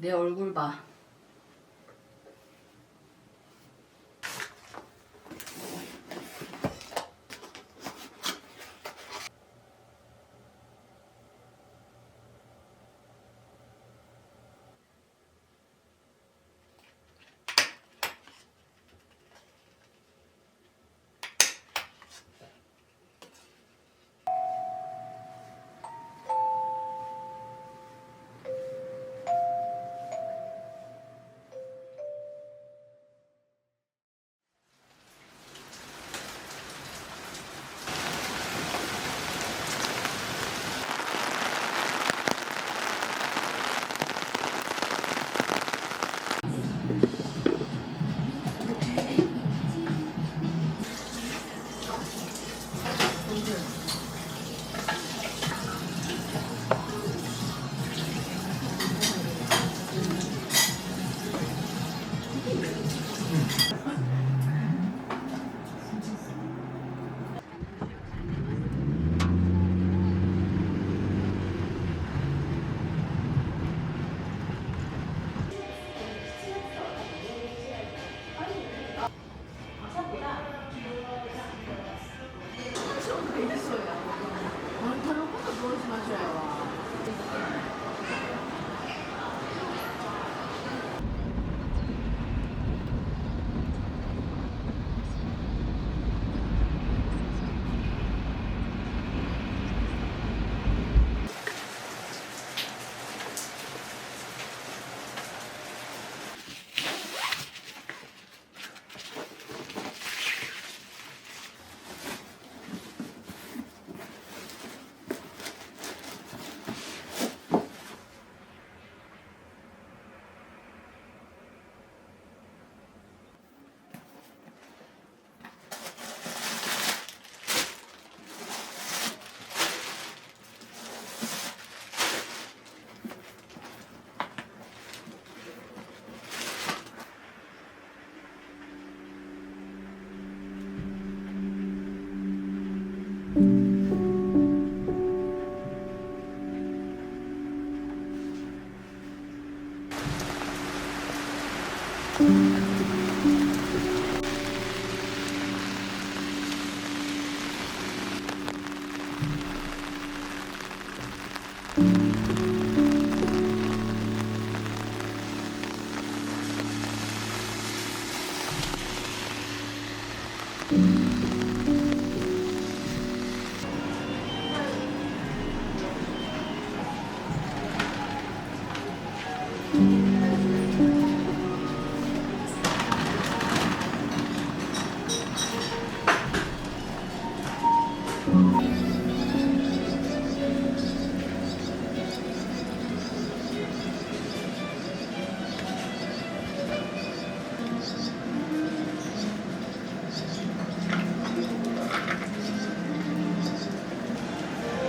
내 얼굴 봐.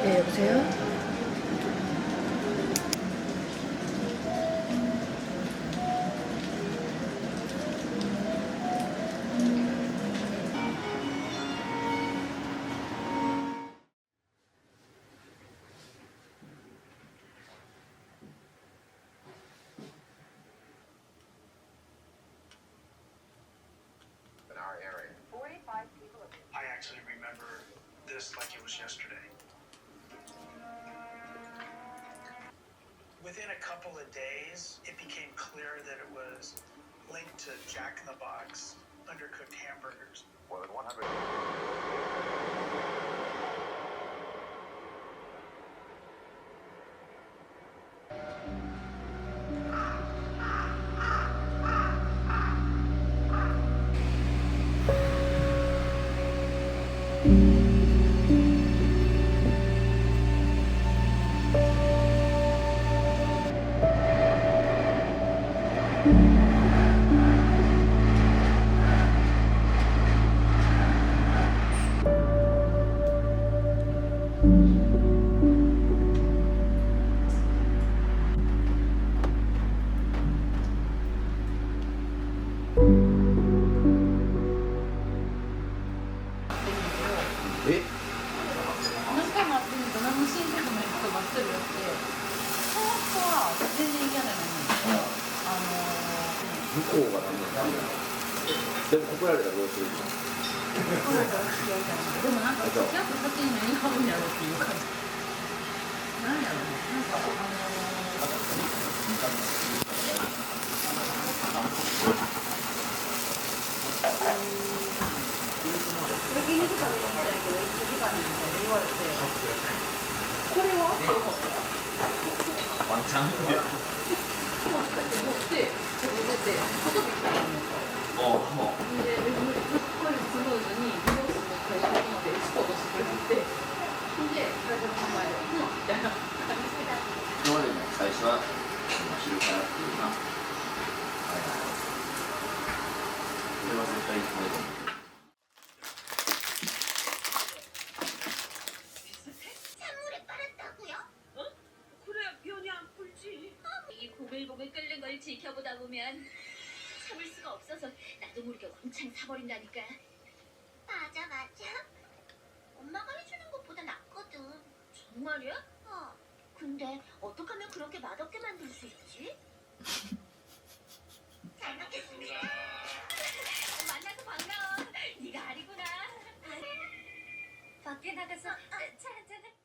네, 여보세요? In our area. 45 people. I actually remember this like it was yesterday. Within a couple of days, it became clear that it was linked to Jack in the Box undercooked hamburgers. More than 100. 예? 何回も会ってると何の親切もないことばっかりやって、その人は全然嫌なのに、向こうが何なんだ。でも怒られたらどうするの？怒られたら付き合いたいな。でもなんか付き合った先に何があるんやろっていう感じ。なんやろね。なんか焼肉食べに行ったんやけど1時間みたいな言われて、これは？ワンチャンで。持って食べてて外で来たんやんか。でこれスムーズに美容室の会社までエスコートしてくれて、で会社の名前で「みたいな感じで。今までの最初は昼からっていうな。はいはい。これは絶対これだ。이 보글보글 끓는 걸 지켜보다 보면 참을 수가 없어서 나도 모르게 왕창 사버린다니까. 맞아. 엄마가 해주는 것보다 낫거든. 정말이야? 근데 어떻게 하면 그렇게 맛없게 만들 수 있지? 잘 먹겠습니다. 만나서 반가워. 네가 아리구나. 밖에 나가서 차 한잔 할까?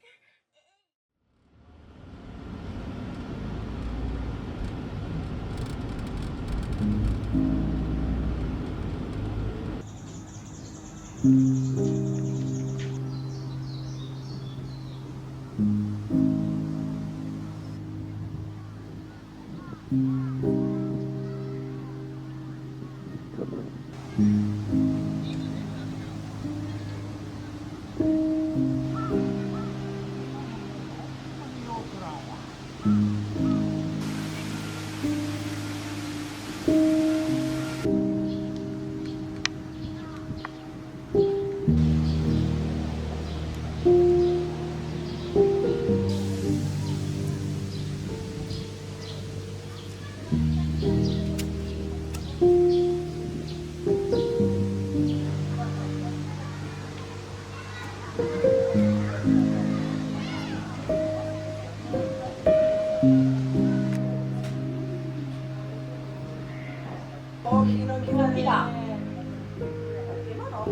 こ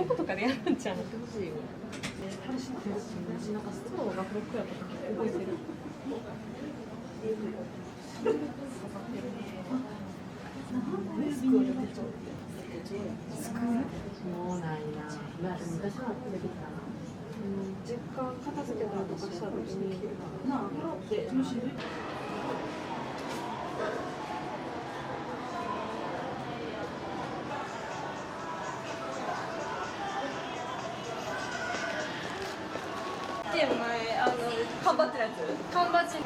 ことかでやるんじゃん。やってほしいよ。走ってるし、なんかストローがブロックやった時動いてる。スクールでちょっと。スクール？そうなんや。まあ昔は出てきたな。実家片付けたりとかした時に、なあ、で、前缶バッジのやつ缶バッジの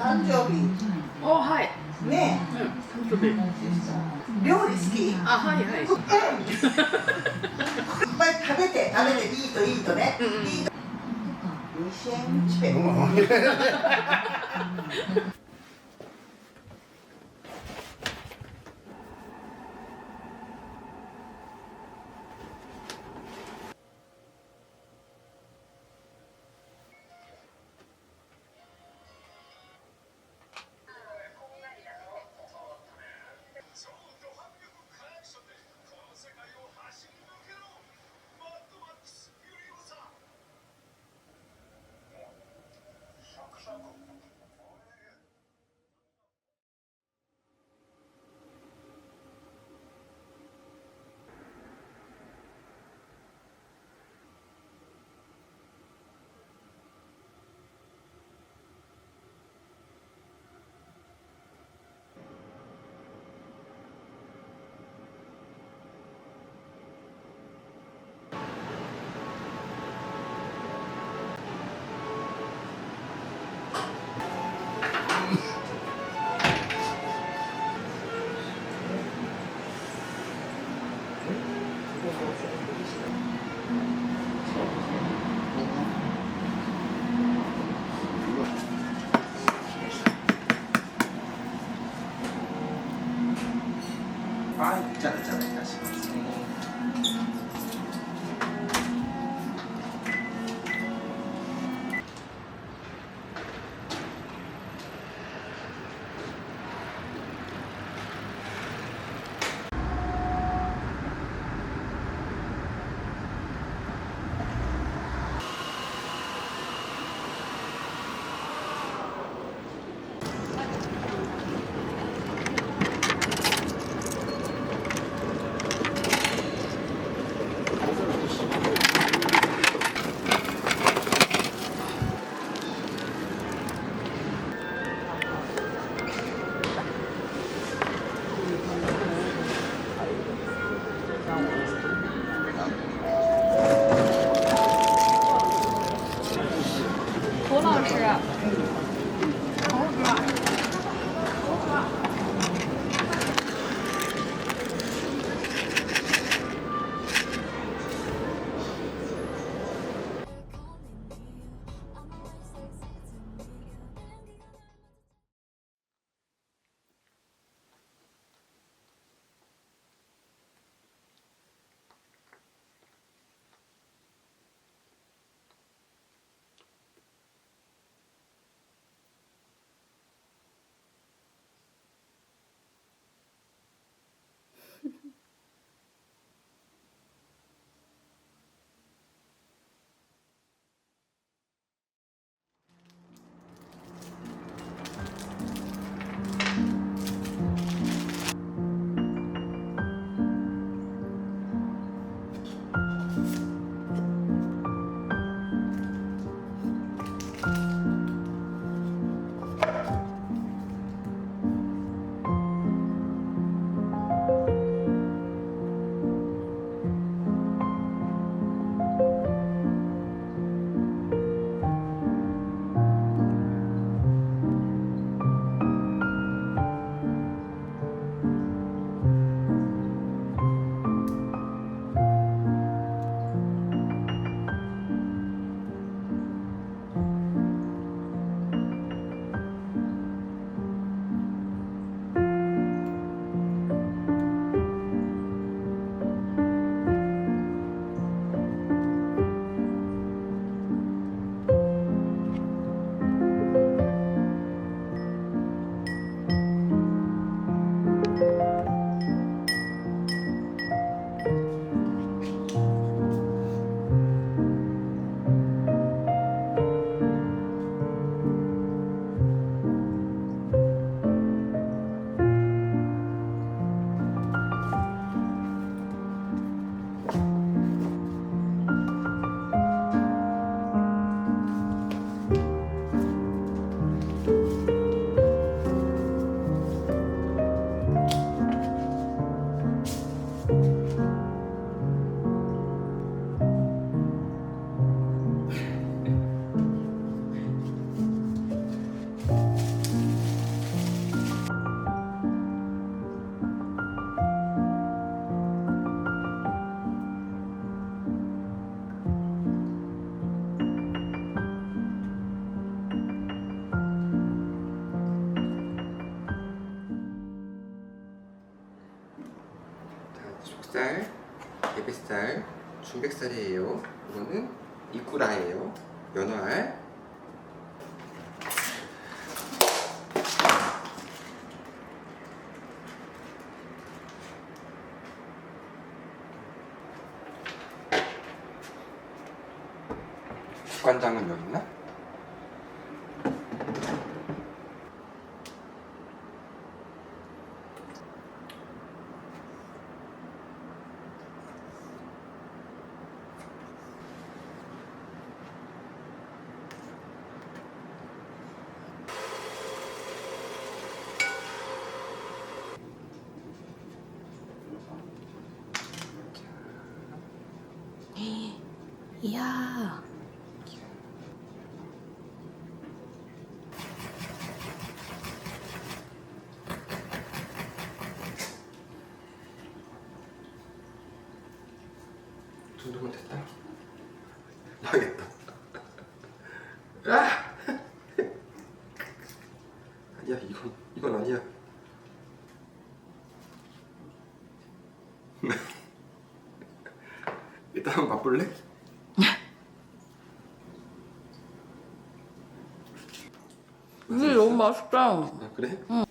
誕生日はい。ね誕生日。料理好きはいはい。いっぱい食べていいといいとね、いいと2000円チペはい、じゃらじゃらいたしますね。 흑살, 예뱃살, 중백살이에요. 이거는 이꾸라예요. 연어알. 국간장은 여기 있나? 이야. 정도면 됐다. 나겠다. 아! 아니야, 이건 아니야. 일단 한번 맛볼래? 이게 너무 맛있다. 아, 그래? 응.